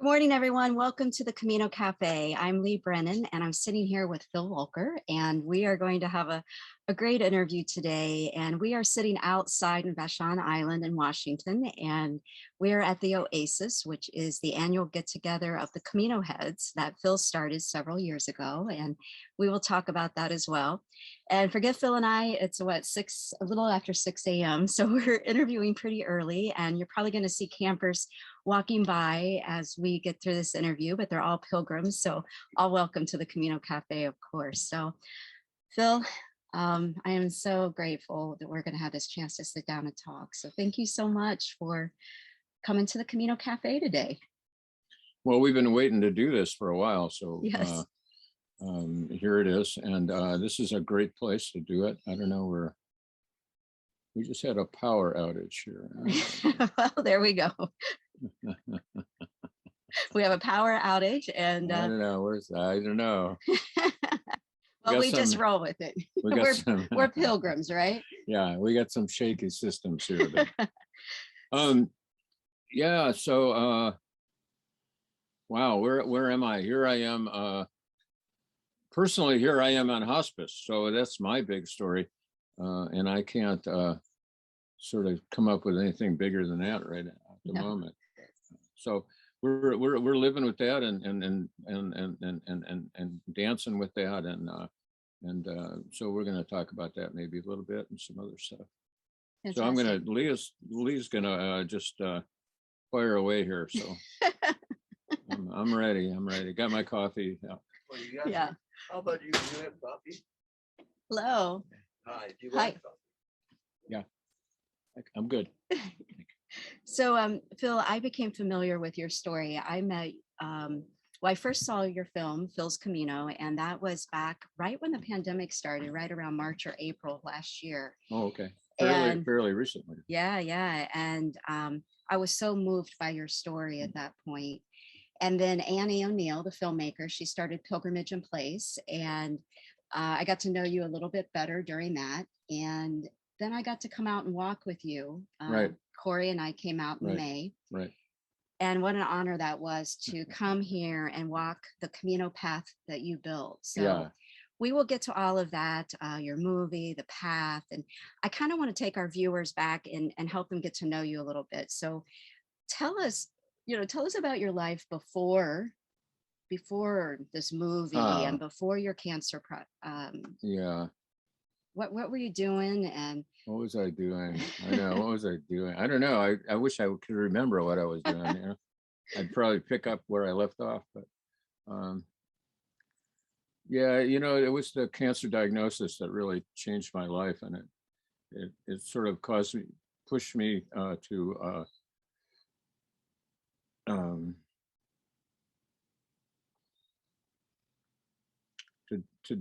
Good morning, everyone. Welcome to the Camino Cafe. I'm Lee Brennan, and I'm sitting here with Phil Volker, and we are going to have a great interview today. And we are sitting outside in Vashon Island in Washington, and we're at the Oasis, which is the annual get-together of the Camino Heads that Phil started several years ago, and we will talk about that as well. And forget Phil and I, it's a little after 6 a.m., so we're interviewing pretty early, and you're probably going to see campers walking by as we get through this interview, but they're all pilgrims, so all welcome to the Camino Cafe, of course. So Phil, I am so grateful that we're going to have this chance to sit down and talk. So thank you so much for coming to the Camino Cafe today. Well, we've been waiting to do this for a while, so yes. Here it is, and this is a great place to do it. I don't know, we just had a power outage here. Well, there we go. We have a power outage, and I don't know, I don't know. Well, we just roll with it. We're pilgrims, right? Yeah, we got some shaky systems here. But, yeah, so wow, where am I? Here I am. Personally, here I am on hospice, so that's my big story, and I can't sort of come up with anything bigger than that right at the moment. So we're living with that and dancing with that, and so we're going to talk about that maybe a little bit and some other stuff. Fantastic. So Lee's gonna just fire away here. So I'm ready. Got my coffee. Yeah. How about you? Do you have coffee? Hello. Hi. Do you want coffee? Yeah, I'm good. So, Phil, I became familiar with your story. I met, I first saw your film, Phil's Camino, and that was back right when the pandemic started, right around March or April of last year. Oh, okay. Fairly recently. Yeah. And I was so moved by your story at that point. And then Annie O'Neill, the filmmaker, she started Pilgrimage in Place, and I got to know you a little bit better during that. And then I got to come out and walk with you. Right. Corey and I came out in May. Right. And what an honor that was to come here and walk the Camino path that you built. So yeah. We will get to all of that, your movie, the path. And I kind of want to take our viewers back and help them get to know you a little bit. So tell us about your life before this movie and before your cancer. Yeah. What were you doing? And what was I doing? I know. What was I doing? I don't know. I wish I could remember what I was doing. You know? I'd probably pick up where I left off, but yeah, it was the cancer diagnosis that really changed my life, and it sort of pushed me to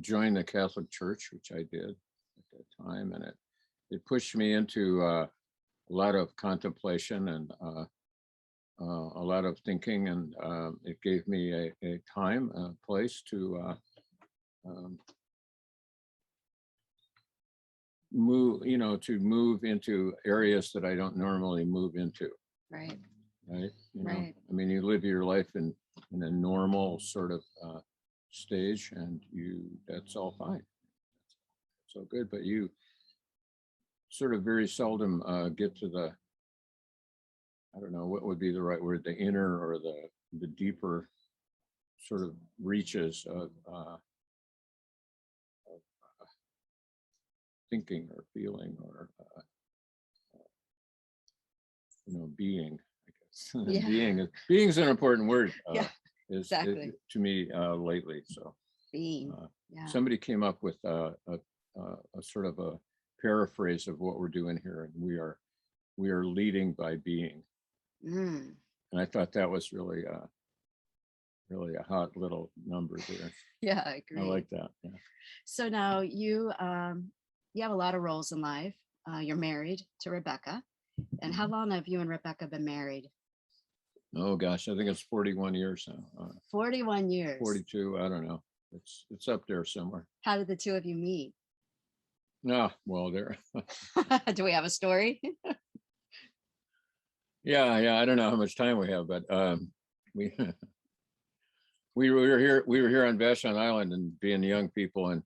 join the Catholic Church, which I did at that time, and it pushed me into a lot of contemplation and a lot of thinking, and it gave me a time, a place to move into areas that I don't normally move into. Right. Right. Right. I mean, you live your life in a normal sort of stage, and that's all fine. So good, but you sort of very seldom get to the, I don't know what would be the right word, the inner or the deeper sort of reaches of thinking or feeling or being. Yeah. Being is an important word. Yeah, exactly. To me lately. So being. Yeah. Somebody came up with a sort of a paraphrase of what we're doing here, and we are leading by being. Mm. And I thought that was really a hot little number there. Yeah, I agree. I like that. Yeah. So now you have a lot of roles in life. You're married to Rebecca. And how long have you and Rebecca been married? Oh gosh, I think it's 41 years now. 41 years. 42, I don't know. It's up there somewhere. How did the two of you meet? Well, there. Do we have a story? Yeah, I don't know how much time we have, but we we were here on Vashon Island and being young people, and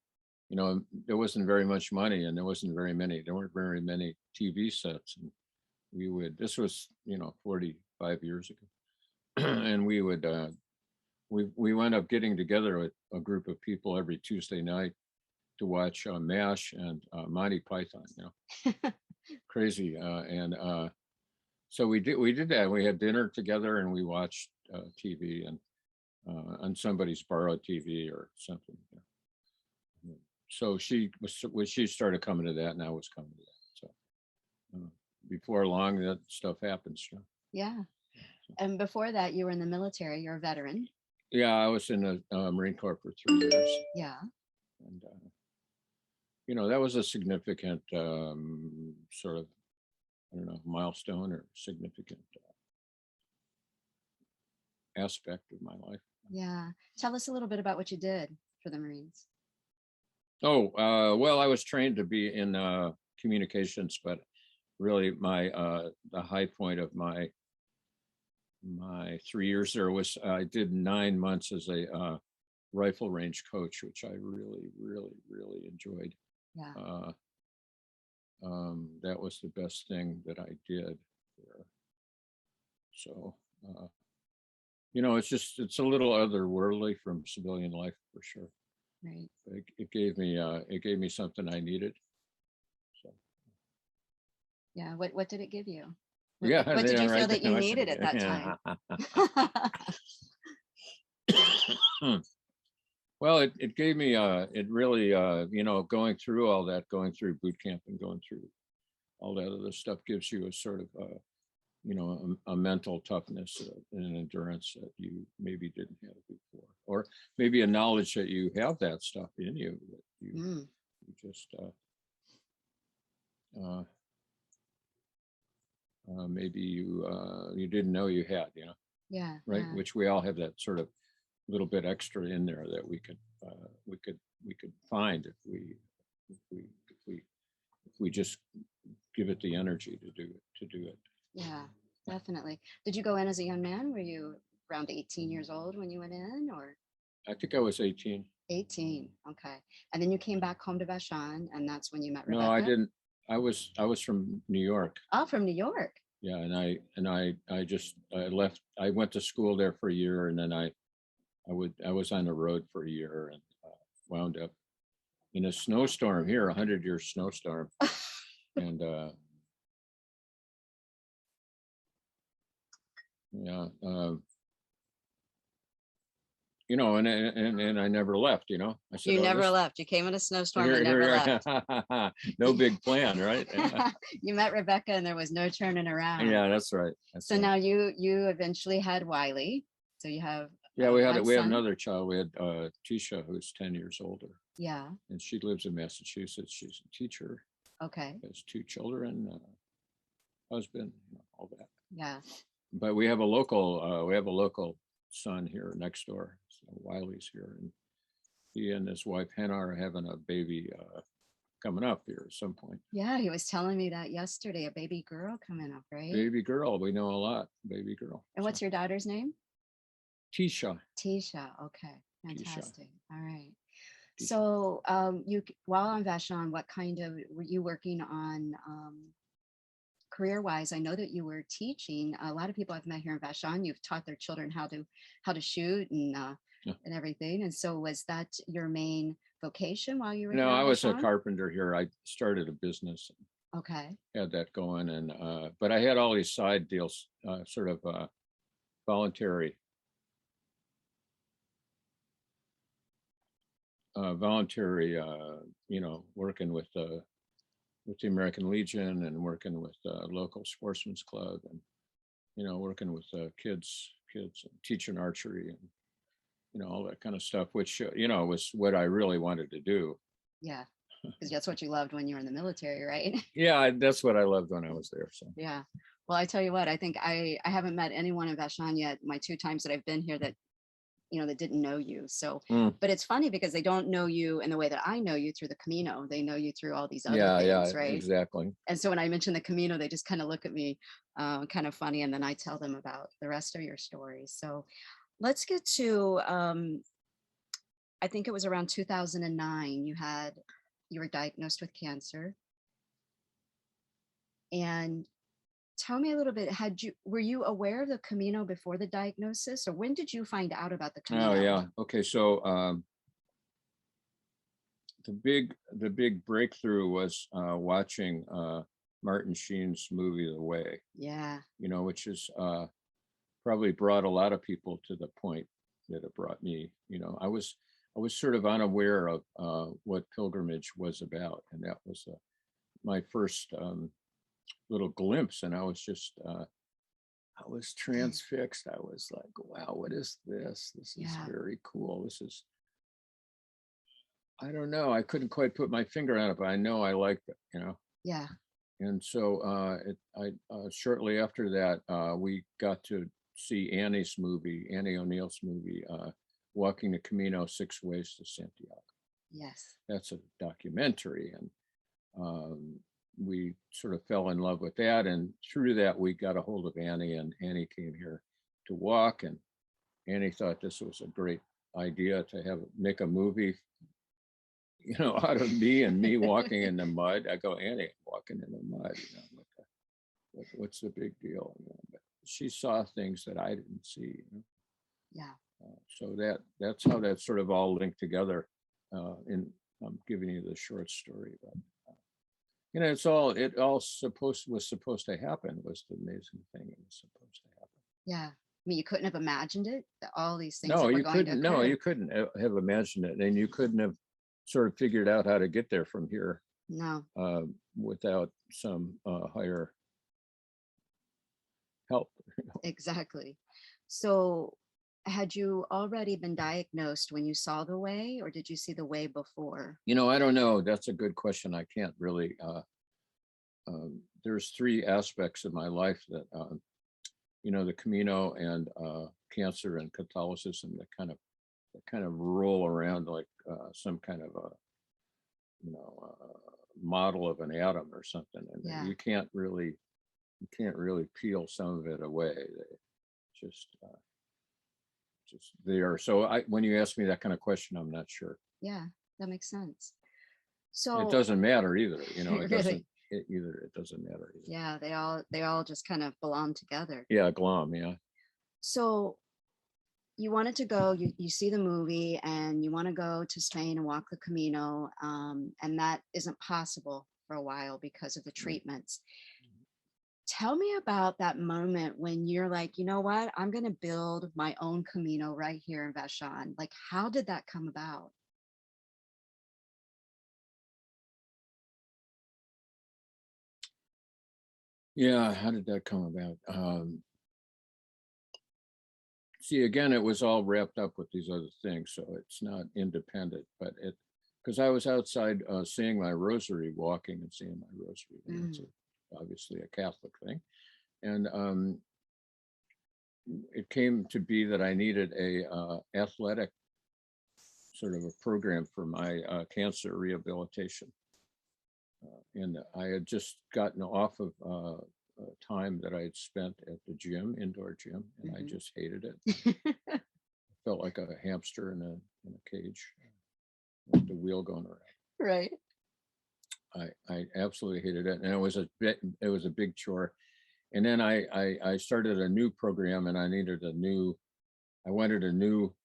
you know, there wasn't very much money, and there weren't very many TV sets, and this was, you know, 45 years ago. And we would we wound up getting together with a group of people every Tuesday night to watch MASH and Monty Python, you know. Crazy. So we did that. We had dinner together and we watched TV and on somebody's borrowed TV or something. Yeah. So she started coming to that, and I was coming to that. So before long, that stuff happens. You know? Yeah. And before that, you were in the military. You're a veteran. Yeah, I was in the Marine Corps for 3 years. Yeah. And you know, that was a significant sort of, I don't know, milestone or significant aspect of my life. Yeah. Tell us a little bit about what you did for the Marines. Oh, well, I was trained to be in communications, but really the high point of my 3 years there was I did 9 months as a rifle range coach, which I really enjoyed. Yeah. That was the best thing that I did there. So, you know, it's a little otherworldly from civilian life for sure. Right. It gave me something I needed. So. Yeah. What did it give you? Yeah. What did you feel that you needed at that time? Well, it gave me it really you know, going through all that, going through boot camp and going through all that other stuff gives you a sort of you know, a mental toughness and an endurance that you maybe didn't have before, or maybe a knowledge that you have that stuff in you that you just maybe you didn't know you had, you know. Yeah. Right. Yeah. Which we all have that sort of little bit extra in there that we could find if we just give it the energy to do it. Yeah, definitely. Did you go in as a young man? Were you around 18 years old when you went in, or? I think I was 18. 18. Okay. And then you came back home to Vashon, and that's when you met Rebecca? No, I didn't. I was from New York. Oh, from New York. Yeah, and I left. I went to school there for a year, and then I was on the road for a year and wound up in a snowstorm here, 100-year snowstorm. And yeah, you know, and I never left, you know. I said, you never left. You came in a snowstorm and never left. No big plan, right? You met Rebecca and there was no turning around. Yeah, that's right. So now you eventually had Wiley. So you have we have another child. We had Tisha, who's 10 years older. Yeah. And she lives in Massachusetts. She's a teacher. Okay. Has 2 children, husband, you know, all that. Yeah. But we have a local son here next door. So Wiley's here, and he and his wife Hannah are having a baby coming up here at some point. Yeah, he was telling me that yesterday, a baby girl coming up, right? Baby girl, we know a lot. Baby girl. And what's your daughter's name? Tisha. Tisha. Okay, fantastic. Tisha. All right. Tisha. So you, while on Vashon, what kind of, were you working on career-wise? I know that you were teaching. A lot of people I've met here in Vashon, you've taught their children how to shoot and and everything. And so was that your main vocation while you were No, here I was a Vashon? carpenter here. I started a business. Okay. Had that going, and but I had all these side deals, sort of voluntary you know, working with the American Legion and working with the local sportsman's club, and you know, working with kids and teaching archery and you know, all that kind of stuff, which you know, was what I really wanted to do. Yeah, because that's what you loved when you were in the military, right? Yeah, that's what I loved when I was there. So Yeah. Well, I tell you what, I think I haven't met anyone in Vashon yet, my 2 times that I've been here, that that didn't know you. So, Mm. but it's funny because they don't know you in the way that I know you through the Camino. They know you through all these other Yeah, things, right? exactly. And so when I mention the Camino, they just kind of look at me kind of funny. And then I tell them about the rest of your story. So let's get to, I think it was around 2009, you were diagnosed with cancer. And tell me a little bit, were you aware of the Camino before the diagnosis, or when did you find out about the Camino? Oh yeah. Okay. So the big breakthrough was watching Martin Sheen's movie The Way. Yeah. Which is probably brought a lot of people to the point that it brought me. I was sort of unaware of what pilgrimage was about, and that was my first little glimpse, and I was just I was transfixed. I was like, wow, what is this? This is very cool. This is, I don't know, I couldn't quite put my finger on it, but I know I liked it, Yeah. And so shortly after that, we got to see Annie O'Neill's movie, Walking the Camino, 6 Ways to Santiago. Yes. That's a documentary, and we sort of fell in love with that. And through that, we got a hold of Annie, and Annie came here to walk. And Annie thought this was a great idea to make a movie, out of me and me walking in the mud. I go, Annie, walking in the mud, what's the big deal? But she saw things that I didn't see. Yeah. So that's how that sort of all linked together. I'm giving you the short story, but it was supposed to happen. Was the amazing thing. It was supposed to happen. Yeah. I mean, you couldn't have imagined it, that all these things. No, that were you going couldn't. to occur. No, you couldn't have imagined it, and you couldn't have sort of figured out how to get there from here. No. Without some higher help. Exactly. So had you already been diagnosed when you saw The Way, or did you see The Way before? I don't know. That's a good question. I can't really. There's 3 aspects of my life that, the Camino and cancer and Catholicism that kind of roll around like some kind of a, model of an atom or something, and you can't really peel some of it away. They just there. So when you ask me that kind of question, I'm not sure. Yeah, that makes sense. So it doesn't matter either. It really? doesn't. It doesn't matter either. Yeah, they all just kind of belong together. Yeah, glom. Yeah. So you wanted to go, you see the movie and you want to go to Spain and walk the Camino, and that isn't possible for a while because of the treatments. Tell me about that moment when you're like, you know what, I'm going to build my own Camino right here in Vashon. Like, how did that come about? Yeah, how did that come about? See, again, it was all wrapped up with these other things, so it's not independent. But because I was outside saying my rosary, walking and saying my rosary. And it's obviously a Catholic thing, and it came to be that I needed a athletic sort of a program for my cancer rehabilitation. And I had just gotten off of time that I had spent at the gym, indoor gym, and I just hated it. I felt like a hamster in a cage with the wheel going around. Right. I absolutely hated it, and it was a big chore. And then I started a new program, and I wanted a new,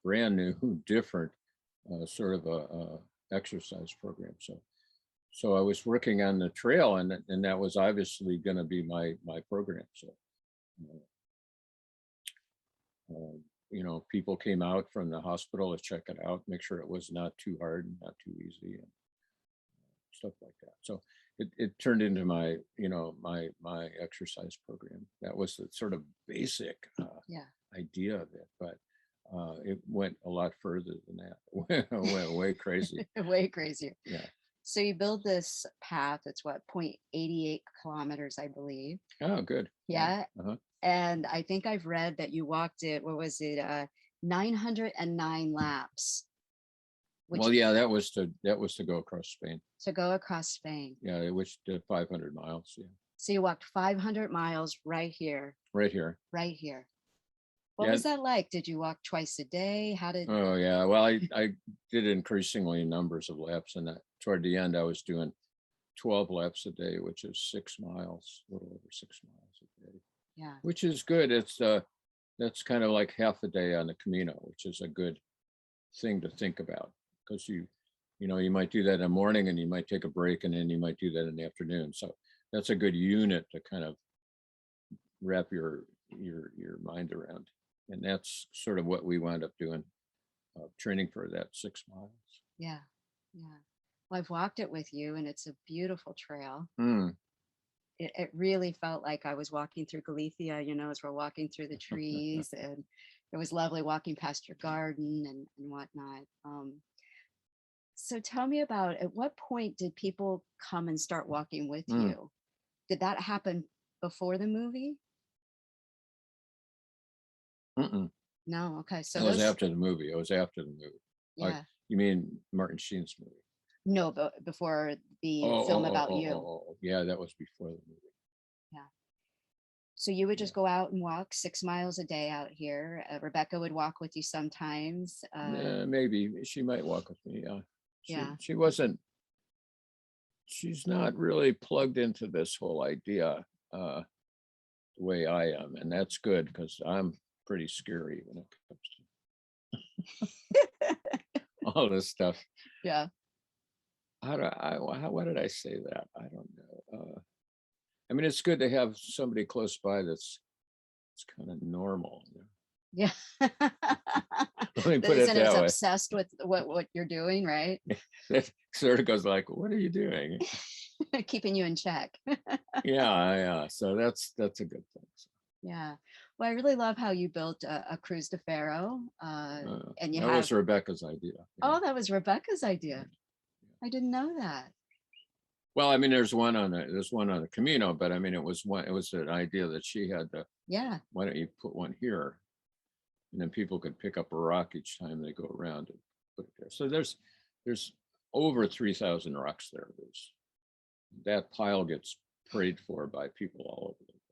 brand new, different sort of a exercise program. So I was working on the trail, and that was obviously going to be my program. So, people came out from the hospital to check it out, make sure it was not too hard and not too easy, and stuff like that. So it turned into my my exercise program. That was the sort of basic idea of it, but it went a lot further than that. It went way crazy. Way crazier. Yeah. So you build this path, it's what, 0.88 kilometers, I believe. Oh, good. Yeah. Uh-huh. And I think I've read that you walked it, what was it, 909 laps, which Well, yeah, that was to go across Spain. to go across Spain. Yeah, which did 500 miles. Yeah, So you walked 500 miles right here, right here. right here. What Yeah. was that like? Did you walk twice a day? How did? Oh yeah. Well, I did increasingly numbers of laps, and that toward the end I was doing 12 laps a day, which is 6 miles, a little over 6 miles a day, Yeah. which is good. It's that's kind of like half a day on the Camino, which is a good thing to think about, because you might do that in the morning and you might take a break, and then you might do that in the afternoon. So that's a good unit to kind of wrap your mind around. And that's sort of what we wound up doing, training for that 6 miles. Yeah. Yeah. Well, I've walked it with you, and it's a beautiful trail. Mm. It really felt like I was walking through Galicia, as we're walking through the trees, and it was lovely walking past your garden and whatnot. So tell me about, at what point did people come and start walking with you? Did that happen before the movie? Mm-mm. No. Okay. So It was after the movie. It was after the movie. Like, yeah. you mean Martin Sheen's movie? No, but before the film about you. Yeah, that was before the movie. Yeah. So you would just go out and walk 6 miles a day out here. Rebecca would walk with you sometimes. Maybe she might walk with me. Yeah. She's not really plugged into this whole idea the way I am, and that's good, because I'm pretty scary when it comes to all this stuff. Yeah. Why did I say that? I don't know. I mean, it's good to have somebody close by that's kind of normal. Yeah. Let me put it Isn't as that way. obsessed with what you're doing, right? That sort of goes like, "What are you doing?" Keeping you in check. Yeah. So that's a good thing. Yeah. Well, I really love how you built a Cruz de Ferro, and you That have. was Rebecca's idea. Yeah. Oh, that was Rebecca's idea. I didn't know that. Well, I mean, there's one on the Camino, but I mean, it was an idea that she had to. Yeah. Why don't you put one here, and then people could pick up a rock each time they go around and put it there. So there's over 3,000 rocks there. That pile gets prayed for by people all over the world.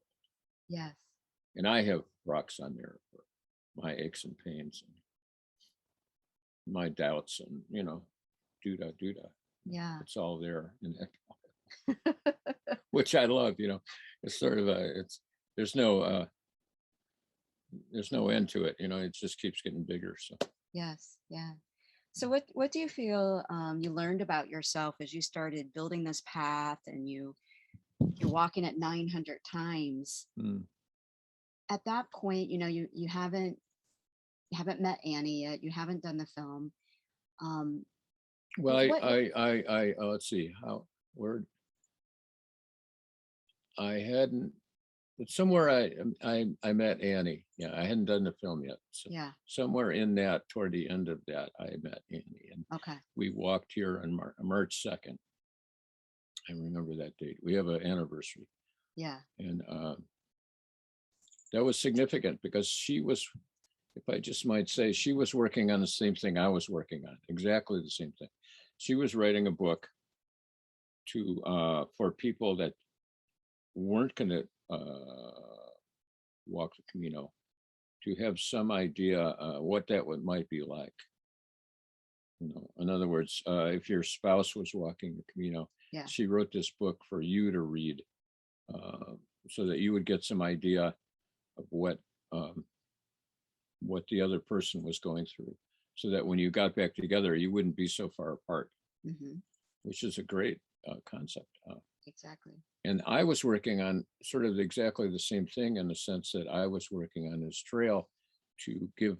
Yes. And I have rocks on there for my aches and pains and my doubts, and doodah. Yeah. It's all there in that, which I love. It's sort of there's no end to it. It just keeps getting bigger. So Yes. Yeah. So what do you feel you learned about yourself as you started building this path, and you're walking it 900 times? At that point, you haven't met Annie yet. You haven't done the film. Well, I let's see where I hadn't. But somewhere I met Annie. Yeah, I hadn't done the film yet. So yeah. Somewhere in that, toward the end of that, I met Annie, and Okay. we walked here on March 2nd. I remember that date. We have an anniversary. Yeah. And that was significant, because she was, if I just might say, she was working on the same thing I was working on, exactly the same thing. She was writing a book for people that weren't going to walk the Camino, to have some idea what that might be like. In other words, if your spouse was walking the Camino, yeah. She wrote this book for you to read, so that you would get some idea of what the other person was going through, so that when you got back together, you wouldn't be so far apart, which is a great concept. Exactly. And I was working on sort of exactly the same thing, in the sense that I was working on this trail to give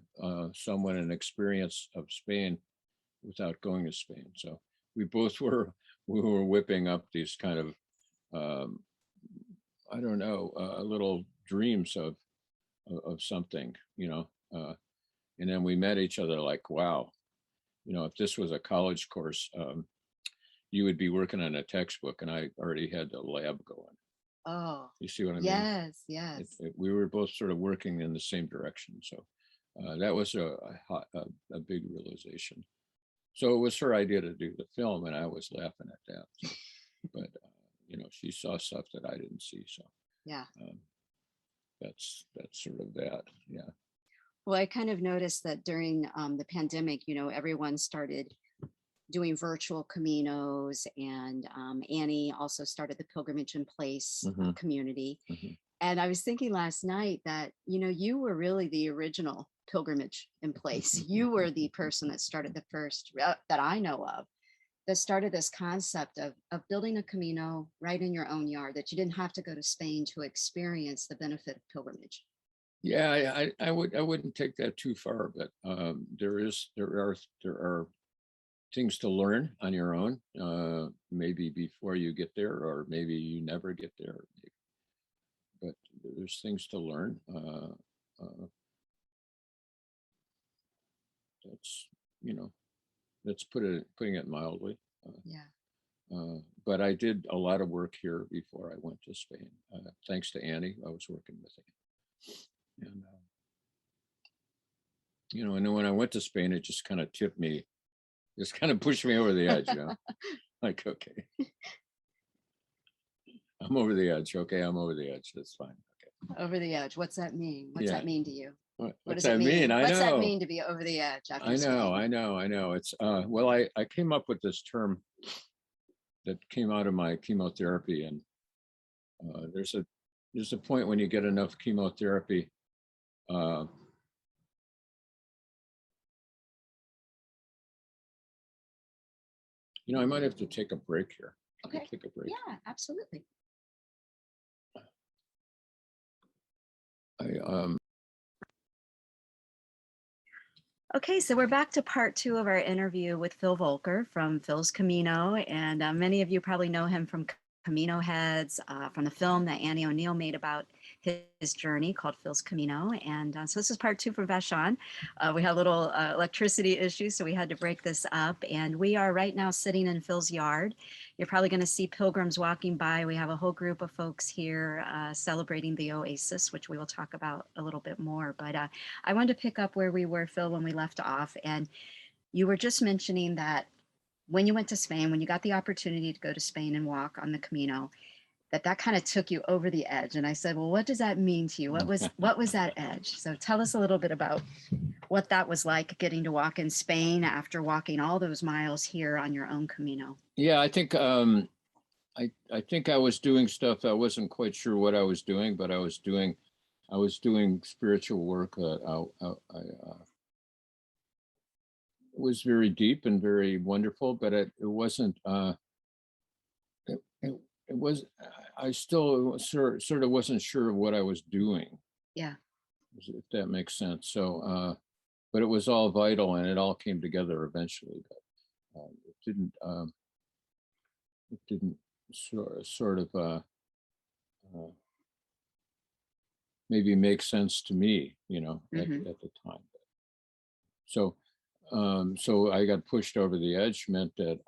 someone an experience of Spain without going to Spain. So we both were whipping up these kind of I don't know, little dreams of something, and then we met each other like, wow, if this was a college course, you would be working on a textbook, and I already had the lab going. Oh, you see what I mean? Yes. We were both sort of working in the same direction. So That was a big realization. So it was her idea to do the film, and I was laughing at that. So, but she saw stuff that I didn't see. So Yeah. That's sort of that. Yeah. Well, I kind of noticed that during the pandemic, everyone started doing virtual Caminos, and Annie also started the Pilgrimage in Place Mhm. community. Mhm. And I was thinking last night that, you were really the original Pilgrimage in Place. You were the person that started the first that I know of, that started this concept of building a Camino right in your own yard, that you didn't have to go to Spain to experience the benefit of pilgrimage. Yeah, I wouldn't take that too far, but there are things to learn on your own, maybe before you get there, or maybe you never get there. But there's things to learn. That's that's putting it mildly. Yeah. But I did a lot of work here before I went to Spain. Thanks to Annie, I was working with Annie, and and then when I went to Spain, it just kind of tipped me, just kind of pushed me over the edge. Like, okay, I'm over the edge. Okay, I'm over the edge. That's fine. Okay. Over the edge. What's that mean? What's that mean to you? What does that it mean? I What's know. that mean to be over the edge after I Spain? know. It's well, I came up with this term that came out of my chemotherapy, and there's a point when you get enough chemotherapy. I might have to take a break here. Okay. Take a break. Yeah, absolutely. Okay, so we're back to part 2 of our interview with Phil Volker from Phil's Camino, and many of you probably know him from Camino Heads, from the film that Annie O'Neill made about his journey called Phil's Camino. And so this is part 2 for Vashon. We had a little electricity issues, so we had to break this up. And we are right now sitting in Phil's yard. You're probably going to see pilgrims walking by. We have a whole group of folks here celebrating the Oasis, which we will talk about a little bit more. But I wanted to pick up where we were, Phil, when we left off. And you were just mentioning that when you went to Spain, when you got the opportunity to go to Spain and walk on the Camino, that kind of took you over the edge. And I said, well, what does that mean to you? What was that edge? So tell us a little bit about what that was like, getting to walk in Spain after walking all those miles here on your own Camino. Yeah, I think I think I was doing stuff. I wasn't quite sure what I was doing, but I was doing spiritual work. It was very deep and very wonderful, but it wasn't. It was. I still sort of wasn't sure of what I was doing. Yeah. If that makes sense. So, but it was all vital, and it all came together eventually. But it didn't. It didn't sort of maybe make sense to me, at the time. So, so I got pushed over the edge, meant that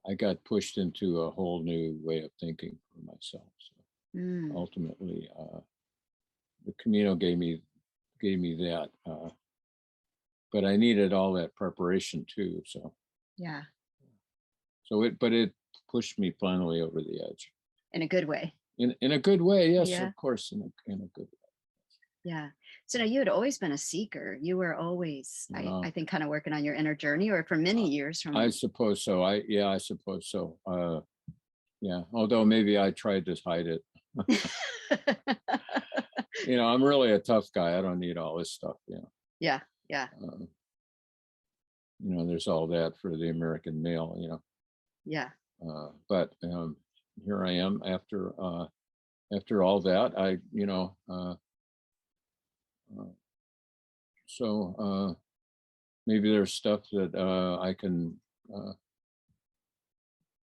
I got pushed into a whole new way of thinking for myself. So ultimately, the Camino gave me that, but I needed all that preparation too. So yeah. So it pushed me finally over the edge. In a good way. In a good way, yes, Yeah. of course, in a good way. Yeah. So now you had always been a seeker. You were always, I think, kind of working on your inner journey, or for many years. I suppose so. I suppose so. Yeah. Although maybe I tried to hide it. I'm really a tough guy. I don't need all this stuff. Yeah. Yeah. There's all that for the American male. Yeah. But here I am after all that. So maybe there's stuff that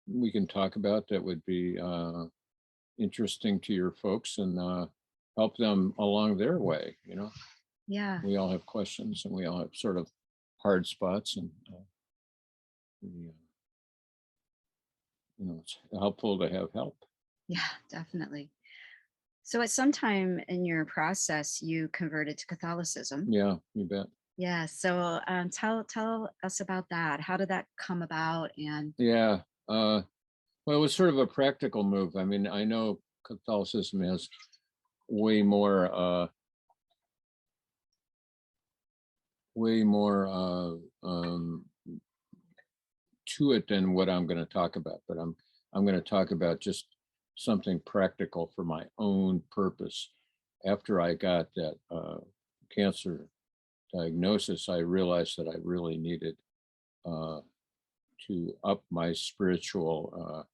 we can talk about that would be interesting to your folks, and help them along their way. Yeah. We all have questions, and we all have sort of hard spots, and it's helpful to have help. Yeah, definitely. So at some time in your process, you converted to Catholicism. Yeah, you bet. Yeah. So tell us about that. How did that come about? And Yeah. Well, it was sort of a practical move. I mean, I know Catholicism has way more to it than what I'm going to talk about, but I'm going to talk about just something practical for my own purpose. After I got that cancer diagnosis, I realized that I really needed to up my spiritual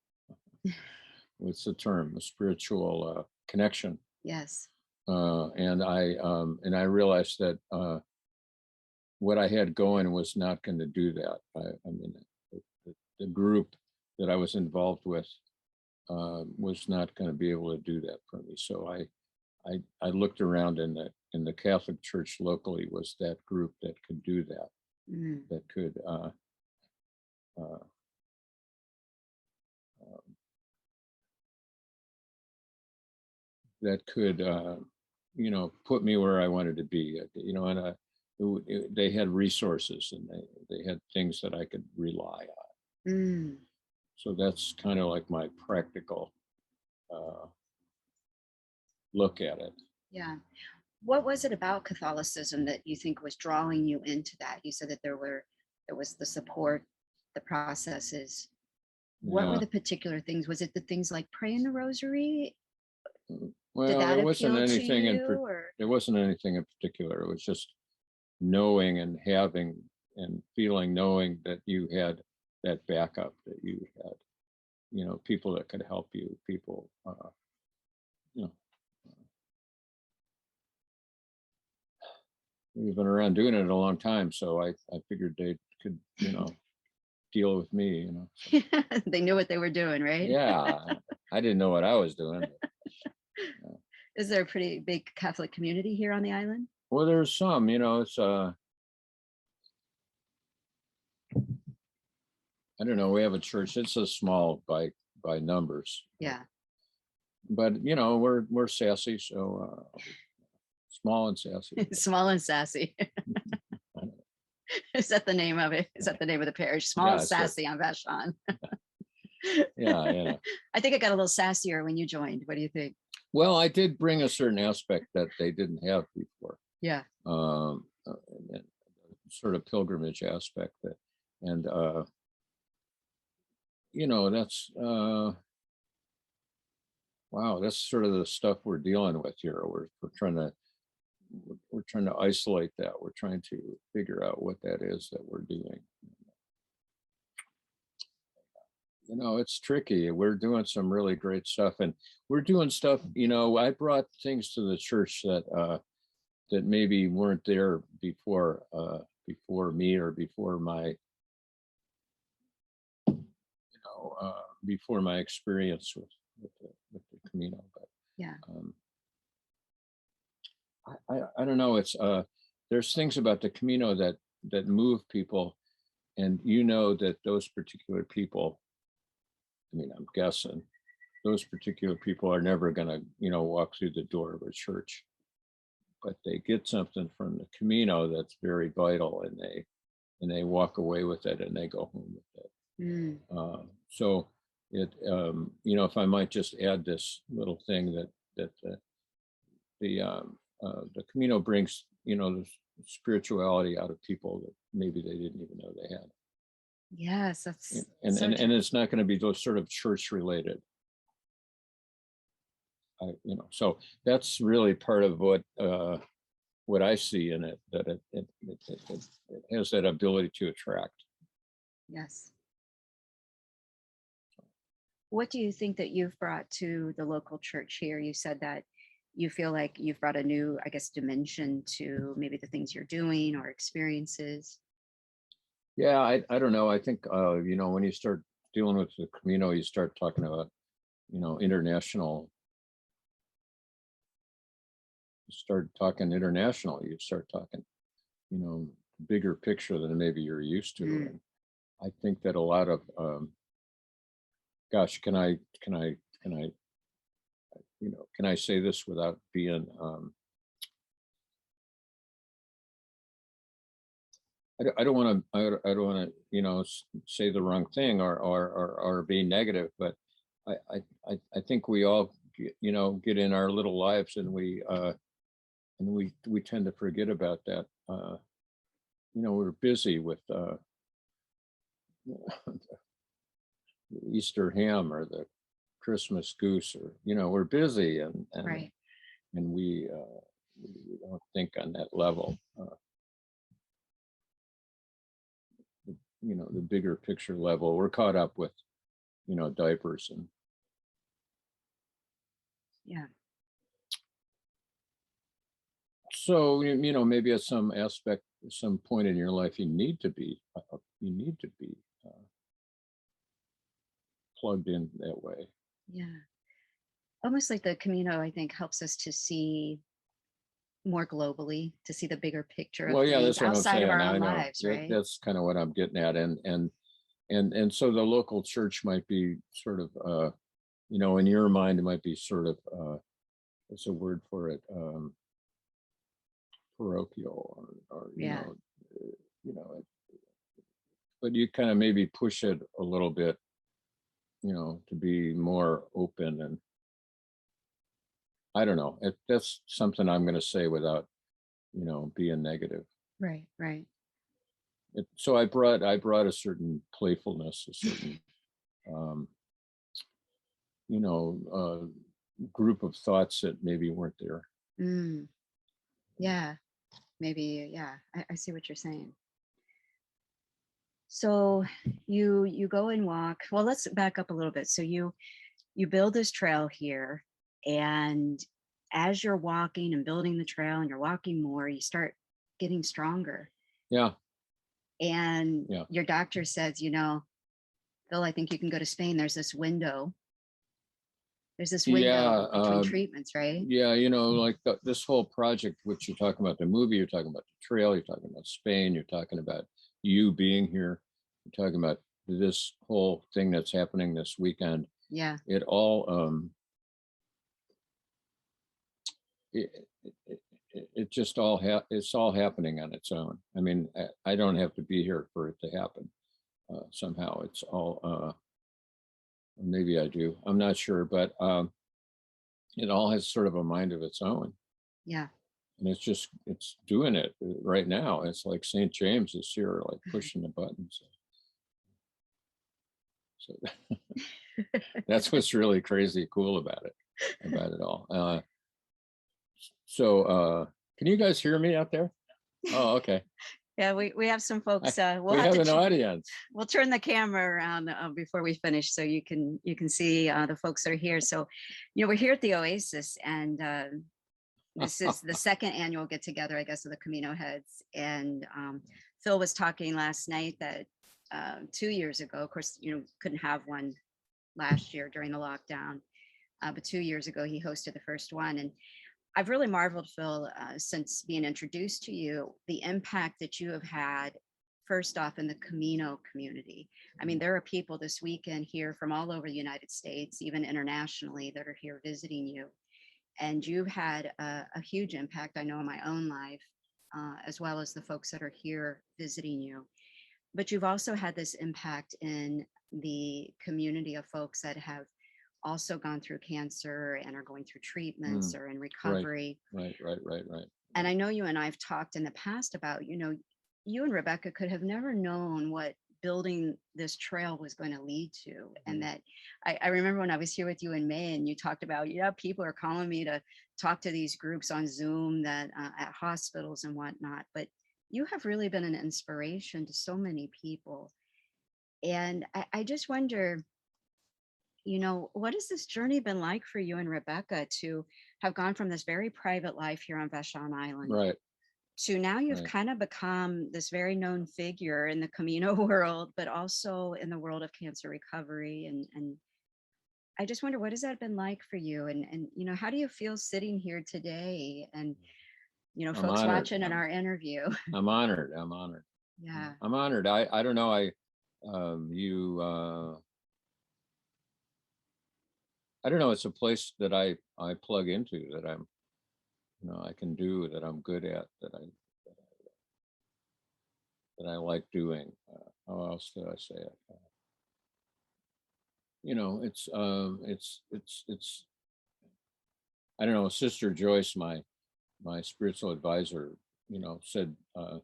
what's the term, a spiritual connection. yes. And I realized that what I had going was not going to do that. I mean, the group that I was involved with was not going to be able to do that for me. So I looked around, and in the Catholic Church locally was that group that could do that, Mm. that could that could put me where I wanted to be. And they had resources, and they had things that I could rely on. Mm. So that's kind of like my practical look at it. Yeah. What was it about Catholicism that you think was drawing you into that? You said that there was the support, the processes. What were Yeah. the particular things? Was it the things like praying the rosary? Did Well, that there wasn't appeal to anything you, or there wasn't anything in particular. It was just knowing and having and feeling, knowing that you had that backup, that you had, people that could help you, people, you know, we've been around doing it a long time, so I figured they could, deal with me, So, they knew what they were doing, right? yeah, I didn't know what I was doing. But, Is there a pretty big Catholic community here on the island? well, there's some, it's I don't know. We have a church. It's a small by numbers, Yeah. but we're sassy, so small and sassy. Small and sassy. Is that the name of it? Is that the name of the parish? Small Yeah, and it's sassy on Vashon. Yeah. I think I got a little sassier when you joined. What do you think? Well, I did bring a certain aspect that they didn't have before. Yeah. And sort of pilgrimage aspect and that's wow, that's sort of the stuff we're dealing with here. We're trying to isolate that. We're trying to figure out what that is that we're doing. It's tricky. We're doing some really great stuff, and we're doing stuff. I brought things to the church that maybe weren't there before me, or before my before my experience with the Camino. But Yeah. I don't know. It's there's things about the Camino that move people, and that those particular people, I mean, I'm guessing those particular people are never going to walk through the door of a church, but they get something from the Camino that's very vital, and they walk away with it, and they go home with it. Mm. So it if I might just add this little thing that the Camino brings the spirituality out of people that maybe they didn't even know they had. Yes, that's And it's not going to be those sort of church related. So that's really part of what I see in it, that it has that ability to attract. yes. What do you think that you've brought to the local church here? You said that you feel like you've brought a new, I guess, dimension to maybe the things you're doing or experiences. Yeah, I don't know. I think when you start dealing with the Camino, you start talking about international. You start talking international. You start talking bigger picture than maybe you're used to. Mm. And I think that a lot of gosh, can I can I say this without being, I don't want to, I don't want to, say the wrong thing or be negative, but I think we all, get in our little lives and we tend to forget about that. We're busy with the Easter ham or the Christmas goose, or we're busy and Right. and we don't think on that level. The bigger picture level. We're caught up with, diapers and. Yeah. So, maybe at some aspect, some point in your life, you need to be plugged in that way. Yeah. Almost like the Camino, I think, helps us to see more globally, to see the bigger picture of Well, yeah, things that's what I'm outside of saying. our I own know lives, right? that's kind of what I'm getting at, and so the local church might be sort of, in your mind, it might be sort of, what's a word for it, parochial, or Yeah. but you kind of maybe push it a little bit, to be more open, and I don't know. That's something I'm going to say without, being negative. Right. Right. So I brought a certain playfulness, a certain, um, group of thoughts that maybe weren't there. Mm. Yeah. Maybe. Yeah. I see what you're saying. So you go and walk. Well, let's back up a little bit. So you build this trail here, and as you're walking and building the trail and you're walking more, you start getting stronger. Yeah. And Yeah. your doctor says, Phil, I think you can go to Spain. There's this window. There's this window between treatments, right? Yeah, like this whole project, which you're talking about, the movie, you're talking about the trail, you're talking about Spain, you're talking about you being here, you're talking about this whole thing that's happening this weekend. Yeah. It all, it just it's all happening on its own. I mean, I don't have to be here for it to happen. Somehow it's all, maybe I do, I'm not sure, but it all has sort of a mind of its own. Yeah. And it's doing it right now. It's like St. James is here, like pushing the buttons. So that's what's really crazy cool about it all. So can you guys hear me out there? Oh, okay. Yeah, we have some folks. We'll we have have to an audience. We'll turn the camera around before we finish, so you can see the folks that are here. So, we're here at the Oasis, and this is the second annual get together, I guess, of the Camino Heads. And Phil was talking last night that 2 years ago, of course, couldn't have one last year during the lockdown, but 2 years ago he hosted the first one. And I've really marveled, Phil, since being introduced to you, the impact that you have had, first off, in the Camino community. I mean, there are people this weekend here from all over the United States, even internationally, that are here visiting you. And you've had a huge impact, I know, in my own life, as well as the folks that are here visiting you. But you've also had this impact in the community of folks that have also gone through cancer and are going through treatments or in recovery. Right. And I know you and I've talked in the past about, you and Rebecca could have never known what building this trail was going to lead to. And that I remember when I was here with you in May, and you talked about, people are calling me to talk to these groups on Zoom that at hospitals and whatnot, but you have really been an inspiration to so many people. And I just wonder, what has this journey been like for you and Rebecca to have gone from this very private life here on Vashon Island, Right, to now you've kind of become this very known figure in the Camino world, but also in the world of cancer recovery. And I just wonder, what has that been like for you? And how do you feel sitting here today? And, I'm folks honored. watching in our interview. I'm honored. Yeah. I'm honored. I don't know. You I don't know, it's a place that I plug into, that I'm, I can do, that I'm good at, that I like doing. How else do I say it? It's I don't know, Sister Joyce, my spiritual advisor, said, who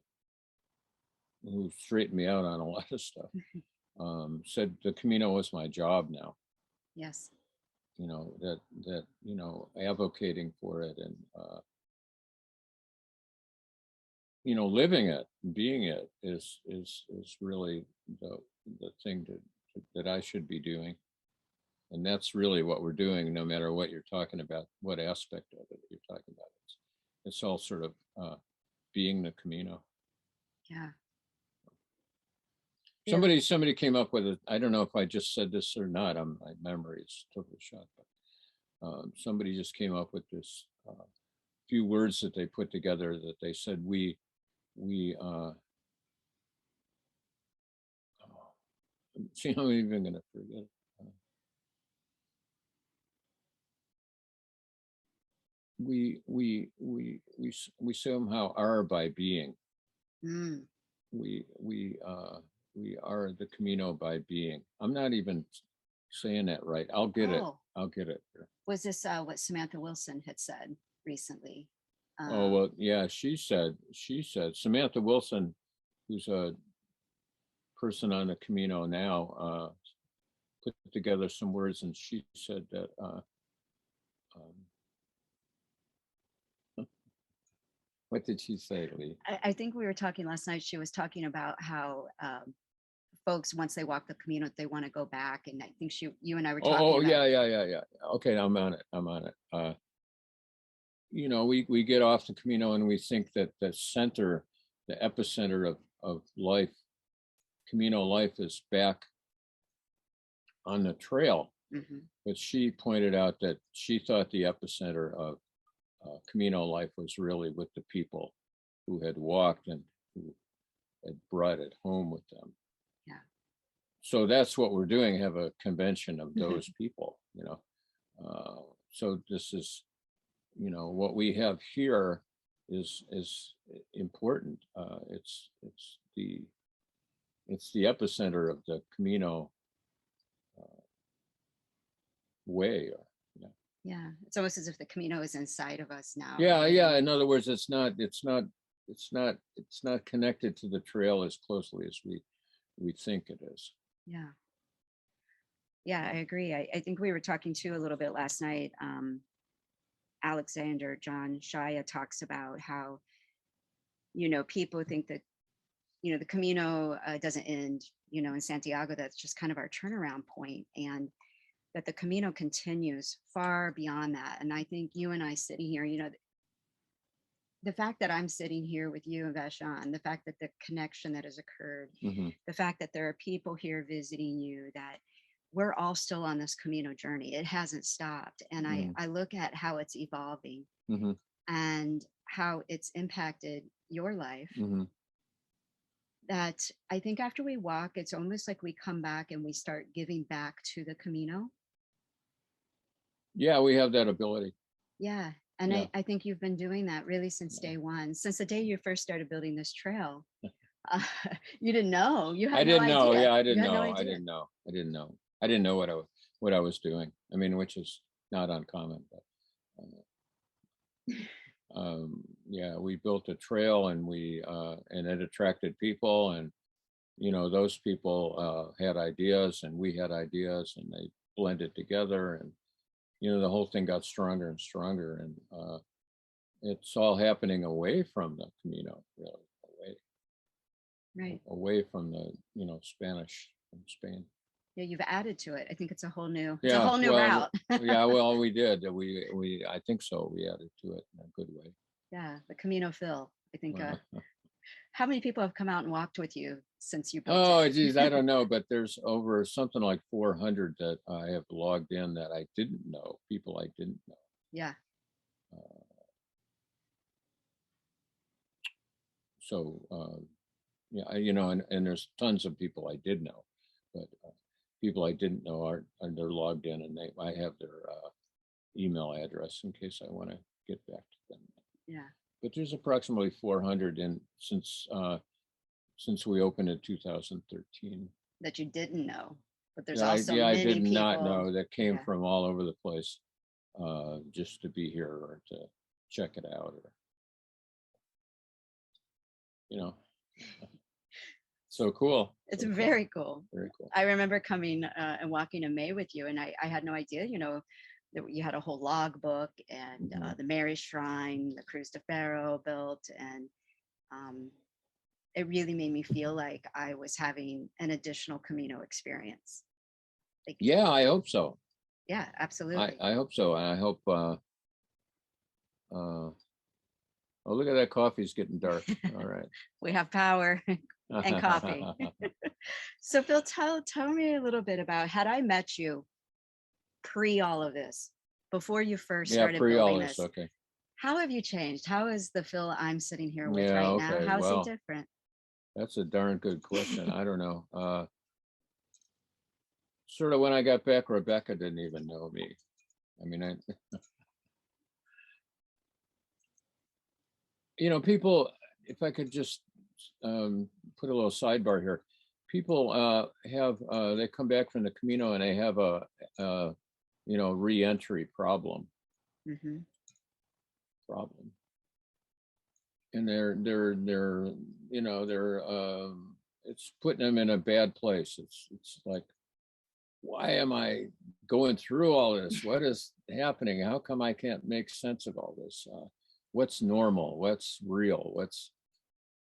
straightened me out on a lot of stuff, said the Camino was my job now. Yes. That advocating for it, and living it, being it is really the thing that I should be doing. And that's really what we're doing, no matter what you're talking about, what aspect of it you're talking about. It's all sort of being the Camino. Yeah. Somebody came up with it. I don't know if I just said this or not. My memory is totally shot. But somebody just came up with this few words that they put together, that they said we see, I'm even going to forget it. We somehow are by being. Mm. We are the Camino by being. I'm not even saying that right. I'll get it. I'll get it. Was this what Samantha Wilson had said recently? Oh, well, yeah, she said Samantha Wilson, who's a person on the Camino now, put together some words, and she said that what did she say, Lee? I think we were talking last night. She was talking about how folks, once they walk the Camino, they want to go back. And I think you and I were talking Oh, about. yeah. Okay, I'm on it. We get off the Camino and we think that the epicenter of life, Camino life, is back on the trail. Mm-hmm. But she pointed out that she thought the epicenter of Camino life was really with the people who had walked and who had brought it home with them. Yeah. So that's what we're doing, have a convention of those people, so this is, what we have here is important. It's the epicenter of the Camino way. Yeah, it's almost as if the Camino is inside of us now. Yeah. In other words, it's not connected to the trail as closely as we think it is. Yeah, I agree. I think we were talking too a little bit last night. Alexander John Shaya talks about how, people think that, the Camino doesn't end, in Santiago. That's just kind of our turnaround point, and that the Camino continues far beyond that. And I think you and I sitting here, the fact that I'm sitting here with you and Vashon, the fact that the connection that has occurred, Mm-hmm. the fact that there are people here visiting you, that we're all still on this Camino journey. It hasn't stopped. And I look at how it's evolving, mm-hmm. and how it's impacted your life. Mm-hmm. That I think after we walk, it's almost like we come back and we start giving back to the Camino. Yeah, we have that ability. Yeah. And I think you've been doing that really since day one, since the day you first started building this trail. You didn't know. You had I didn't no know. idea. Yeah, I didn't You had know. no I idea. didn't know. I didn't know what I was doing. I mean, which is not uncommon. But yeah, we built a trail, and and it attracted people, and those people had ideas, and we had ideas, and they blended together, and the whole thing got stronger and stronger, and it's all happening away from the Camino, really, away from the Spanish from Spain. Yeah, you've added to it. I think it's a whole new well, route. Yeah, well, we did. I think so. We added to it in a good way. Yeah, the Camino Phil. I think. How many people have come out and walked with you since you built it? Oh, geez, I don't know, but there's over something like 400 that I have logged in that I didn't know, people I didn't know. Yeah. So, yeah, and there's tons of people I did know, but people I didn't know are they're logged in, and I have their email address in case I want to get back to them. Yeah. But there's approximately 400 in since we opened in 2013. That you didn't know, but there's Yeah, also I many did people. not know that came Yeah. from all over the place, just to be here or to check it out, or so cool. It's So cool. very cool. Very cool. I remember coming and walking in May with you, and I had no idea, that you had a whole logbook and Mhm. the Mary Shrine, the Cruz de Ferro built, and it really made me feel like I was having an additional Camino experience. Like, Yeah, I hope so. yeah, absolutely. I hope so. And I hope oh, look at that, coffee's getting dark. All right. We have power and coffee. So Phil, tell me a little bit about, had I met you pre all of this, before you first Yeah, started pre all building this. this, Okay. how have you changed? How is the Phil I'm sitting here with Yeah, right now? okay. How is he Well, different? that's a darn good question. I don't know. Sort of when I got back, Rebecca didn't even know me. I mean, people, if I could just put a little sidebar here. People they come back from the Camino and they have a re-entry problem. Mm-hmm. And they're it's putting them in a bad place. It's like, why am I going through all this? What is happening? How come I can't make sense of all this? What's normal? What's real? What's,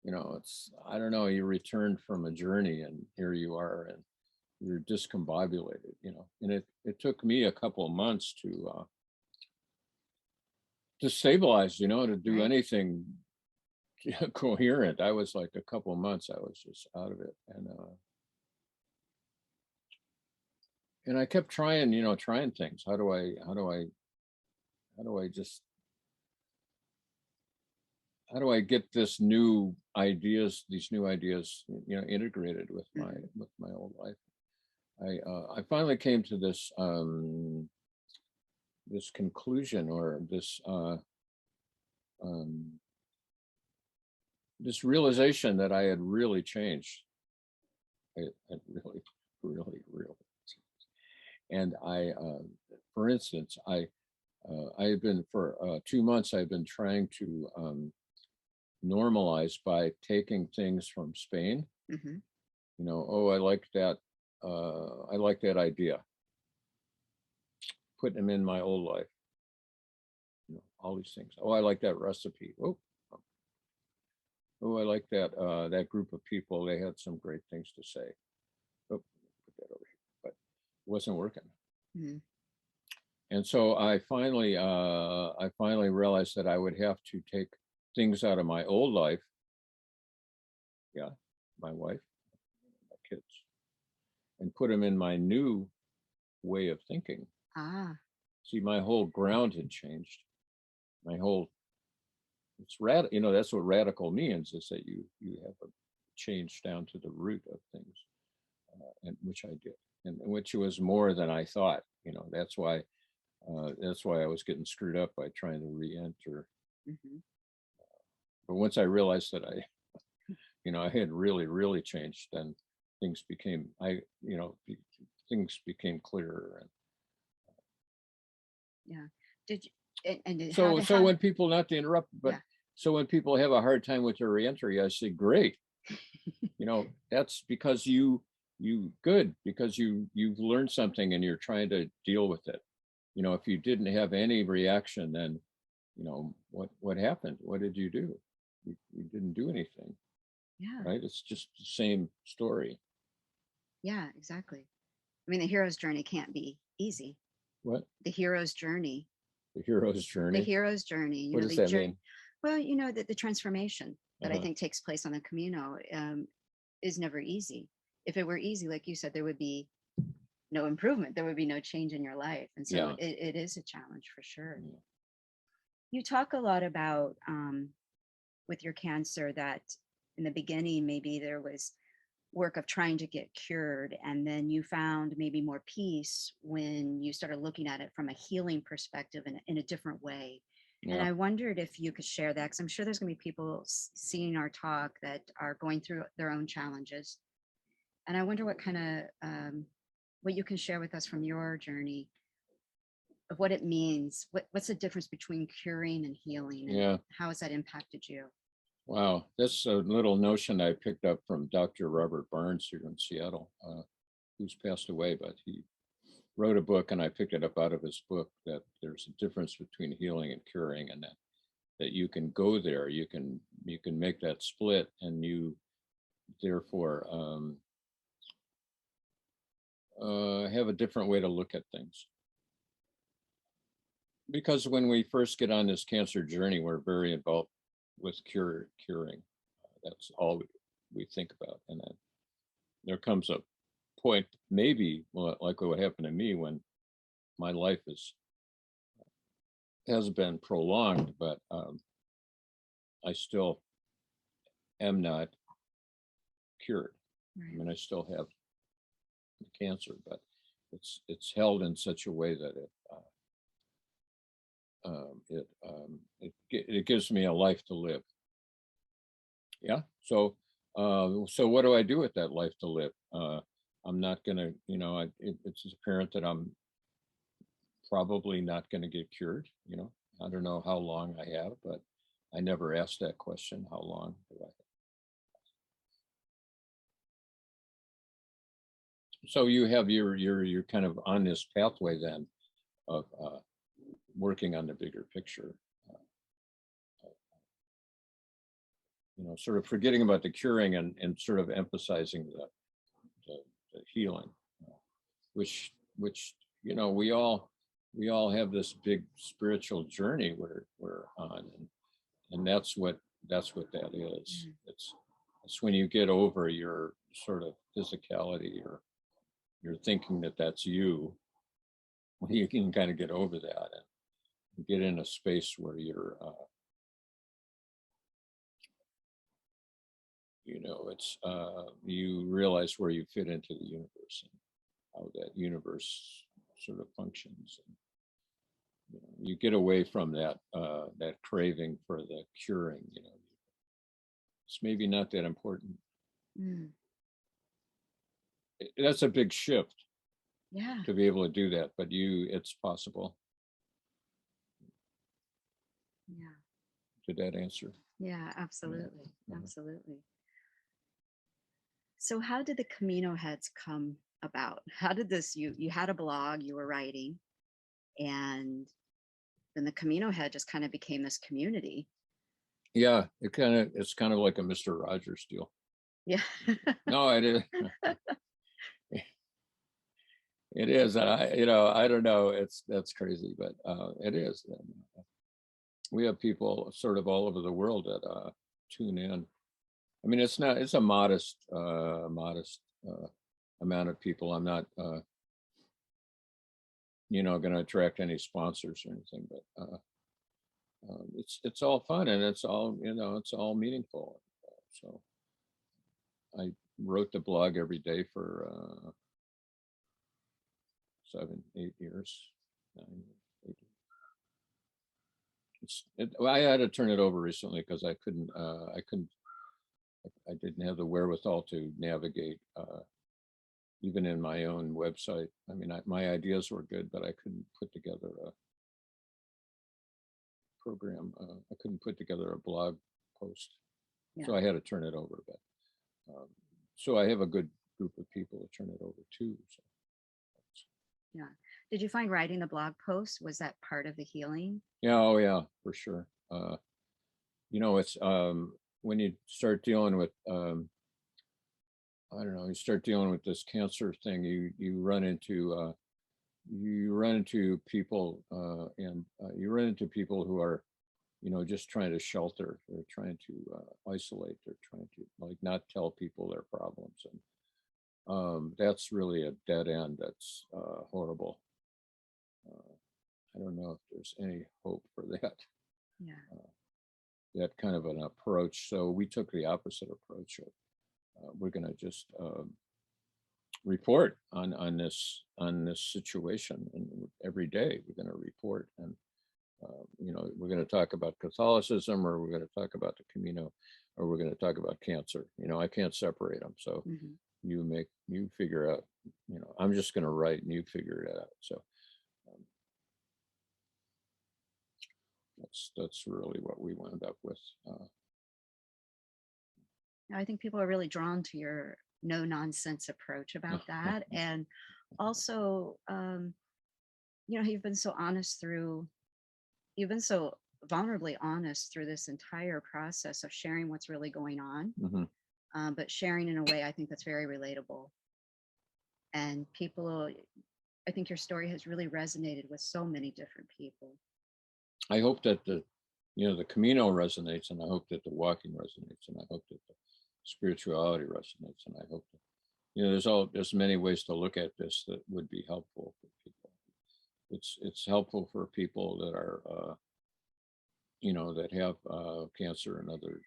it's, I don't know, you returned from a journey and here you are and you're discombobulated, and it took me a couple of months to stabilize, to do Right. anything coherent. I was like a couple of months, I was just out of it. And I kept trying things. How do I get these new ideas, integrated with my old life. I finally came to this this conclusion, or this realization that I had really changed. I really, really, really. And for instance, I had been for 2 months. I've been trying to normalize by taking things from Spain. Mm-hmm. Oh, I like that. I like that idea. Putting them in my old life. All these things. Oh, I like that recipe. Oh, I like that that group of people. They had some great things to say. Oh, put that over here. But it wasn't working. Mm-hmm. And so I finally realized that I would have to take things out of my old life. Yeah, my wife, my kids, and put them in my new way of thinking. Ah. See, my whole ground had changed. My whole, it's that's what radical means, is that you have a change down to the root of things, and which I did, and which was more than I thought. That's why I was getting screwed up by trying to re-enter. Mm-hmm. But once I realized that I had really, really changed, then things became things became clearer. And Yeah. Did you? And so when people, not to interrupt, but yeah. So when people have a hard time with their reentry, I say, great. That's because because you've learned something and you're trying to deal with it. If you didn't have any reaction, then what happened? What did you do? You didn't do anything. Yeah. Right? It's just the same story. Yeah, exactly. I mean, the hero's journey can't be easy. What? The hero's journey. The hero's journey. The hero's journey. What does that mean? Well, the transformation that I think takes place on the Camino is never easy. If it were easy, like you said, there would be no improvement. There would be no change in your life. And so it is a challenge for sure. Yeah. You talk a lot about with your cancer that in the beginning, maybe there was work of trying to get cured, and then you found maybe more peace when you started looking at it from a healing perspective in a different way. And Yeah. I wondered if you could share that, because I'm sure there's going to be people seeing our talk that are going through their own challenges. And I wonder what kind of what you can share with us from your journey of what it means. What's the difference between curing and healing, and Yeah. how has that impacted you? Wow. That's a little notion I picked up from Dr. Robert Barnes here in Seattle, who's passed away, but he wrote a book, and I picked it up out of his book, that there's a difference between healing and curing, and that you can go there, you can make that split, and you therefore have a different way to look at things. Because when we first get on this cancer journey, we're very involved with curing. That's all we think about. And then there comes a point, maybe like what happened to me, when my life has been prolonged, but I still am not cured. I mean, I still have cancer, but it's held in such a way that it gives me a life to live. Yeah. So what do I do with that life to live? I'm not gonna, it's apparent that I'm probably not gonna get cured. I don't know how long I have, but I never asked that question. How long do I have? So you have you're kind of on this pathway then of working on the bigger picture. Sort of forgetting about the curing and sort of emphasizing the healing, which we all have this big spiritual journey we're on, and that's what that is. It's when you get over your sort of physicality, or you're thinking that that's you, when you can kind of get over that and get in a space where you're it's you realize where you fit into the universe and how that universe sort of functions, and you get away from that craving for the curing. It's maybe not that important. That's a big shift, to be able to do that, but it's possible. Did that answer? Yeah, absolutely. Absolutely. So how did the Camino Heads come about? How did this, you had a blog, you were writing, and then the Camino Head just kind of became this community. Yeah, it's kind of like a Mr. Rogers deal. Yeah. No, it is. It is. And I don't know, that's crazy, but it is. We have people sort of all over the world that tune in. I mean, it's a modest amount of people. I'm not, going to attract any sponsors or anything, but it's all fun, and it's all meaningful. So I wrote the blog every day for 7, 8 years, 9, 8 years. I had to turn it over recently because I didn't have the wherewithal to navigate even in my own website. I mean, my ideas were good, but I couldn't put together a program. I couldn't put together a blog post, so I had to turn it over. But so I have a good group of people to turn it over to. So. Yeah. Did you find writing the blog post, was that part of the healing? Yeah. Oh yeah, for sure. It's when you start dealing with I don't know, you start dealing with this cancer thing, you run into people and you run into people who are just trying to shelter. They're trying to isolate. They're trying to not tell people their problems, and that's really a dead end. That's horrible. I don't know if there's any hope for that. Yeah. That kind of an approach. So we took the opposite approach of we're going to just report on this situation, and every day we're going to report, and you know, we're going to talk about Catholicism, or we're going to talk about the Camino, or we're going to talk about cancer. You know, I can't separate them. So you figure out, you know, I'm just going to write and you figure it out. So that's really what we wound up with. I think people are really drawn to your no nonsense approach about that. And also, you know, you've been so vulnerably honest through this entire process of sharing what's really going on, but sharing in a way I think that's very relatable. And people, I think your story has really resonated with so many different people. I hope that the Camino resonates, and I hope that the walking resonates, and I hope that the spirituality resonates, and I hope that, you know, there's many ways to look at this that would be helpful for people. It's helpful for people that are you know, that have cancer and other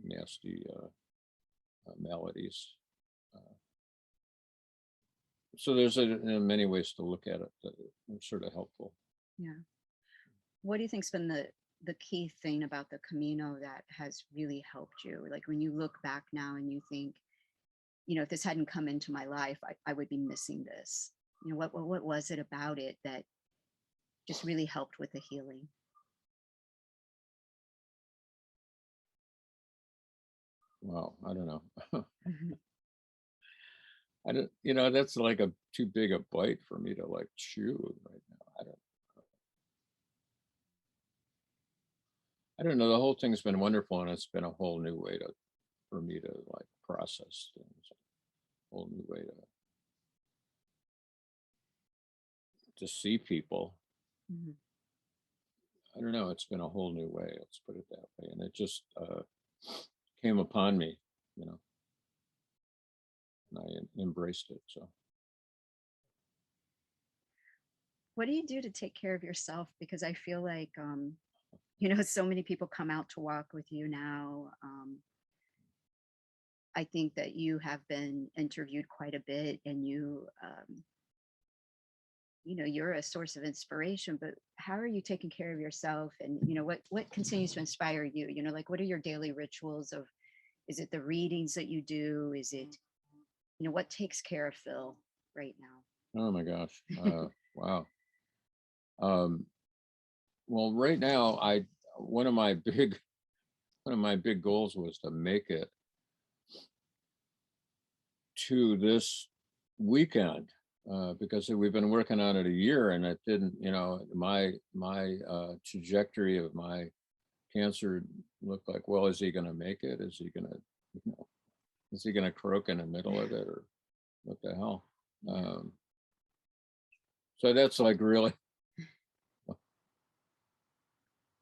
nasty maladies. So there's many ways to look at it that are sort of helpful. Yeah. What do you think's been the key thing about the Camino that has really helped you? Like when you look back now and you think, you know, if this hadn't come into my life, I would be missing this. You know, what was it about it that just really helped with the healing? Wow, I don't know. I don't, you know, that's like too big a bite for me to like chew right now. I don't know. The whole thing's been wonderful, and it's been a whole new way for me to like process things. A whole new way to see people. I don't know. It's been a whole new way. Let's put it that way. And it just came upon me, you know, and I embraced it. So. What do you do to take care of yourself? Because I feel like, you know, so many people come out to walk with you now. I think that you have been interviewed quite a bit, and you know, you're a source of inspiration, but how are you taking care of yourself? And, you know, what continues to inspire you? You know, like, what are your daily rituals of, is it the readings that you do? Is it, you know, what takes care of Phil right now? Oh my gosh. Wow. Well, right now, one of my big goals was to make it to this weekend, because we've been working on it a year, and it didn't, you know, my trajectory of my cancer looked like, well, is he going to make it? Is he going to, you know, is he going to croak in the middle of it, or what the hell? So that's like really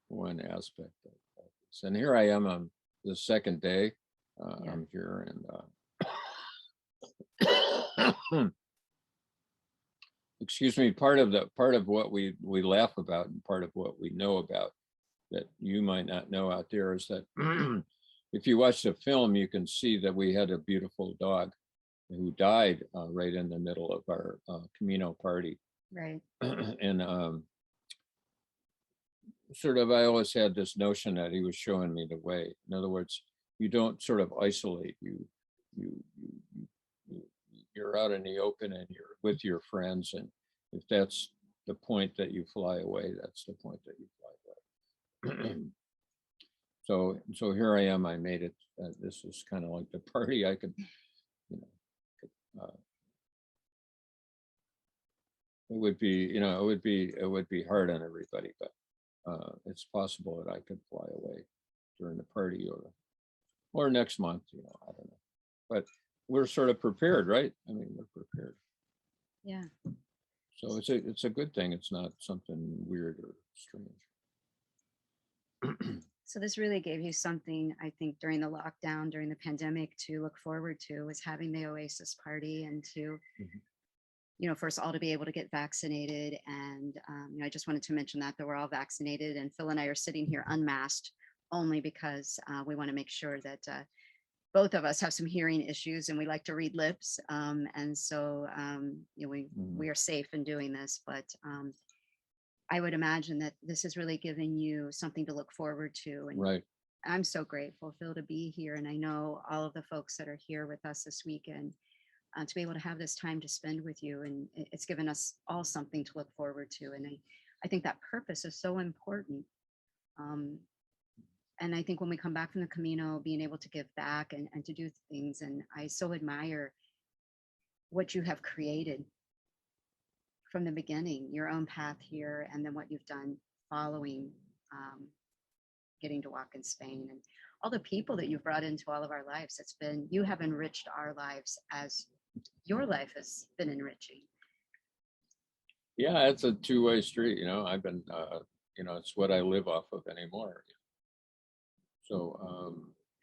one aspect of this. And here I am on the second day. I'm here, and excuse me, part of what we laugh about, and part of what we know about that you might not know out there, is that if you watch the film, you can see that we had a beautiful dog who died right in the middle of our Camino party. Right. And sort of, I always had this notion that he was showing me the way. In other words, you don't sort of isolate. You're out in the open, and you're with your friends, and if that's the point that you fly away, that's the point that you fly away. So here I am. I made it. This is kind of like the party I could, you know, it would be, you know, it would be hard on everybody, but it's possible that I could fly away during the party, or next month, you know, I don't know, but we're sort of prepared, right? I mean, we're prepared. Yeah. So it's a good thing. It's not something weird or strange. So this really gave you something, I think, during the lockdown, during the pandemic, to look forward to, was having the Oasis party, and to, you know, first of all, to be able to get vaccinated. And, you know, I just wanted to mention that we're all vaccinated, and Phil and I are sitting here unmasked only because we want to make sure that both of us have some hearing issues and we like to read lips. And so, you know, we are safe in doing this, but I would imagine that this has really given you something to look forward to. And Right. I'm so grateful, Phil, to be here. And I know all of the folks that are here with us this weekend to be able to have this time to spend with you. And it's given us all something to look forward to. And I think that purpose is so important. And I think when we come back from the Camino, being able to give back and to do things. And I so admire what you have created from the beginning, your own path here, and then what you've done following getting to walk in Spain, and all the people that you've brought into all of our lives. It's been, you have enriched our lives as your life has been enriching. Yeah, it's a two-way street. You know, I've been, you know, it's what I live off of anymore. So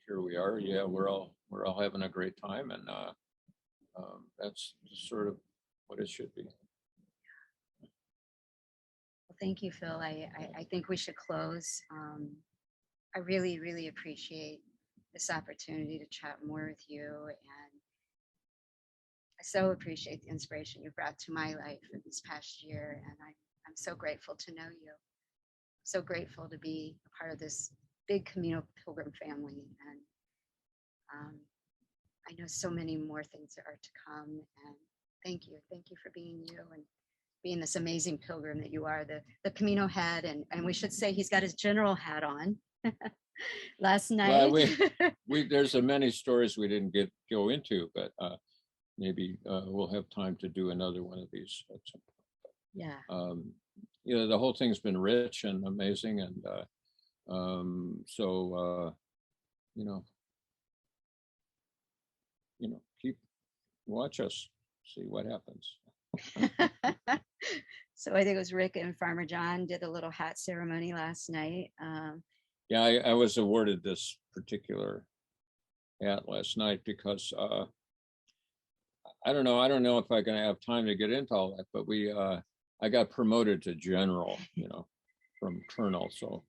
here we are. Yeah, we're all having a great time, and that's sort of what it should be. Well, thank you, Phil. I think we should close. I really, really appreciate this opportunity to chat more with you, and I so appreciate the inspiration you brought to my life in this past year, and I'm so grateful to know you. So grateful to be a part of this big Camino Pilgrim family, and I know so many more things are to come, and thank you for being you and being this amazing pilgrim that you are, the Camino Head, and we should say he's got his general hat on. Last night. Well, there's a many stories we didn't go into, but maybe we'll have time to do another one of these at some point. Yeah. You know, the whole thing's been rich and amazing, and so you know, watch us, see what happens. So I think it was Rick and Farmer John did a little hat ceremony last night. Yeah, I was awarded this particular hat last night because I don't know if I'm gonna have time to get into all that, but I got promoted to general, you know, from colonel, so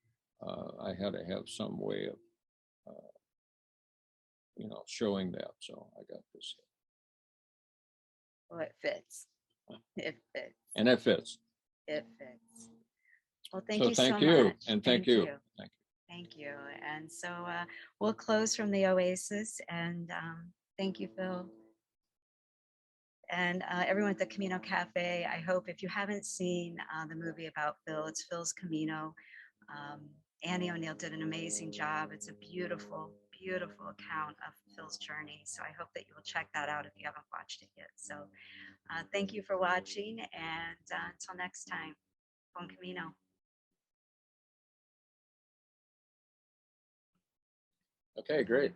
I had to have some way of you know, showing that, so I got this. Well, it fits. It fits. And it fits. It fits. Well, thank So you thank so you, much. and thank you. Thank you. And so we'll close from the Oasis, and thank you, Phil. And everyone at the Camino Cafe, I hope if you haven't seen the movie about Phil, it's Phil's Camino. Annie O'Neill did an amazing job. It's a beautiful, beautiful account of Phil's journey. So I hope that you will check that out if you haven't watched it yet. So thank you for watching, and until next time, Buen Camino. Okay, great.